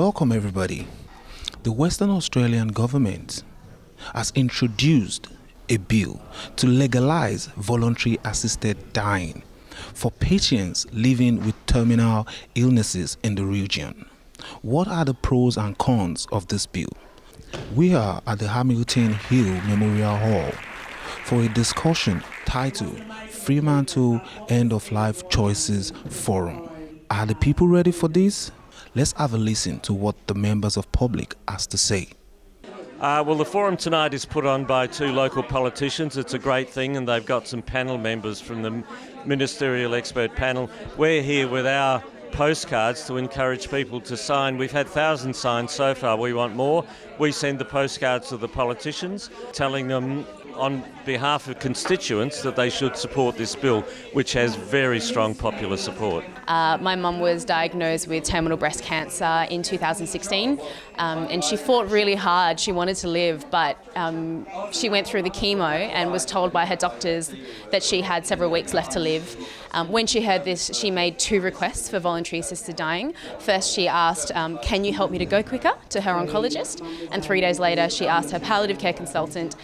Welcome everybody. The Western Australian government has introduced a bill to legalize voluntary assisted dying for patients living with terminal illnesses in the region. What are the pros and cons of this bill? We are at the Hamilton Hill Memorial Hall for a discussion titled Fremantle End of Life Choices Forum. Are the people ready for this? Let's have a listen to what the members of public has to say. Well, the forum tonight is put on by two local politicians. It's a great thing, and they've got some panel members from the Ministerial Expert Panel. We're here with our postcards to encourage people to sign. We've had thousands signed so far. We want more. We send the postcards to the politicians, telling them on behalf of constituents that they should support this bill, which has very strong popular support. My mum was diagnosed with terminal breast cancer in 2016 and she fought really hard. She wanted to live, but she went through the chemo and was told by her doctors that she had several weeks left to live. When she heard this, she made two requests for voluntary assisted dying. First, she asked, can you help me to go quicker, to her oncologist? And 3 days later, she asked her palliative care consultant,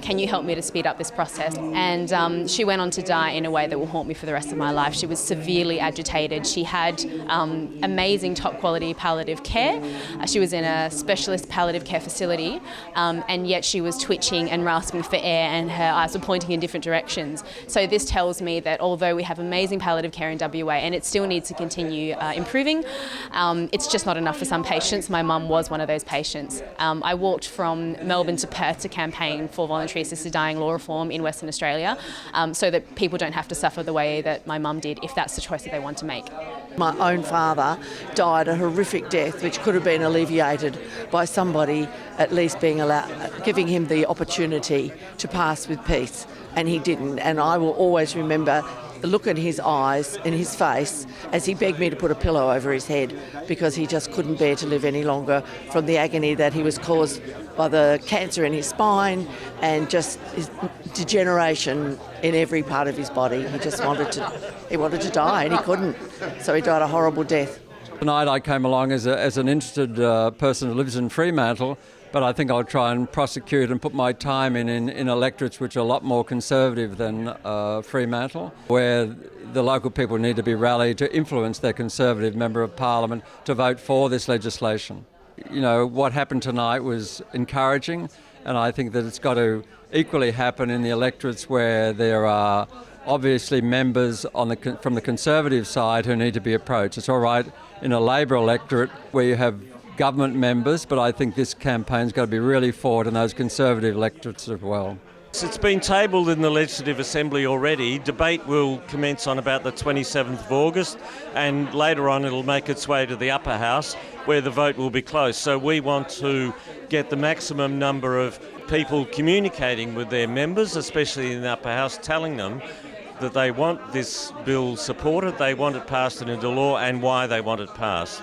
can you help me to speed up this process? And she went on to die in a way that will haunt me for the rest of my life. She was severely agitated. She had amazing top quality palliative care. She was in a specialist palliative care facility, and yet she was twitching and rasping for air and her eyes were pointing in different directions. So this tells me that although we have amazing palliative care in WA and it still needs to continue improving, it's just not enough for some patients. My mum was one of those patients. I walked from Melbourne to Perth to campaign for voluntary assisted dying law reform in Western Australia, so that people don't have to suffer the way that my mum did if that's the choice that they want to make. My own father died a horrific death which could have been alleviated by somebody at least being giving him the opportunity to pass with peace, and he didn't. And I will always remember the look in his eyes, in his face, as he begged me to put a pillow over his head because he just couldn't bear to live any longer from the agony that he was caused by the cancer in his spine and just his degeneration in every part of his body. He just wanted to die and he couldn't, so he died a horrible death. Tonight I came along as an interested person who lives in Fremantle, but I think I'll try and prosecute and put my time in electorates which are a lot more conservative than Fremantle, where the local people need to be rallied to influence their Conservative Member of Parliament to vote for this legislation. You know, what happened tonight was encouraging, and I think that it's got to equally happen in the electorates where there are obviously members from the Conservative side who need to be approached. It's all right in a Labor electorate where you have government members, but I think this campaign's got to be really forward in those Conservative electorates as well. It's been tabled in the Legislative Assembly already. Debate will commence on about the 27th of August, and later on it'll make its way to the upper house where the vote will be closed. So we want to get the maximum number of people communicating with their members, especially in the upper house, telling them that they want this bill supported, they want it passed into law, and why they want it passed.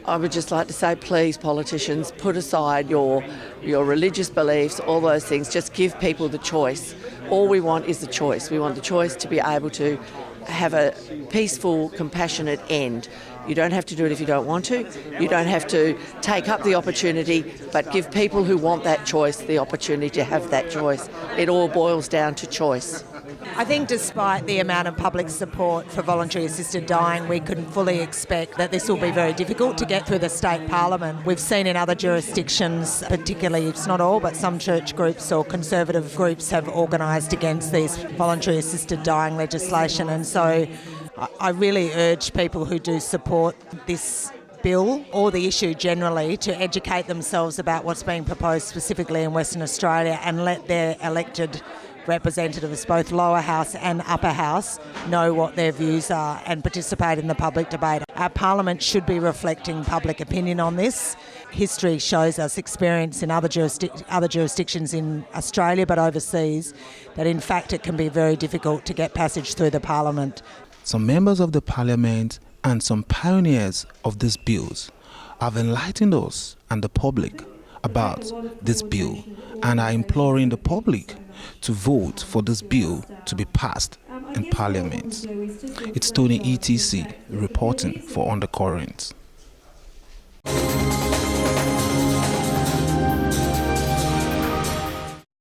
I would just like to say, please, politicians, put aside your religious beliefs, all those things. Just give people the choice. All we want is the choice. We want the choice to be able to have a peaceful, compassionate end. You don't have to do it if you don't want to. You don't have to take up the opportunity, but give people who want that choice the opportunity to have that choice. It all boils down to choice. I think despite the amount of public support for voluntary assisted dying, we couldn't fully expect that this will be very difficult to get through the state parliament. We've seen in other jurisdictions, particularly, it's not all, but some church groups or conservative groups have organised against this voluntary assisted dying legislation, and so I really urge people who do support this bill or the issue generally to educate themselves about what's being proposed specifically in Western Australia and let their elected representatives, both lower house and upper house, know what their views are and participate in the public debate. Our parliament should be reflecting public opinion on this. History shows us, experience in other jurisdictions in Australia but overseas, that in fact it can be very difficult to get passage through the parliament. Some members of the parliament and some pioneers of these bills have enlightened us and the public about this bill and are imploring the public to vote for this bill to be passed in Parliament. It's Tony ETC reporting for Undercurrents.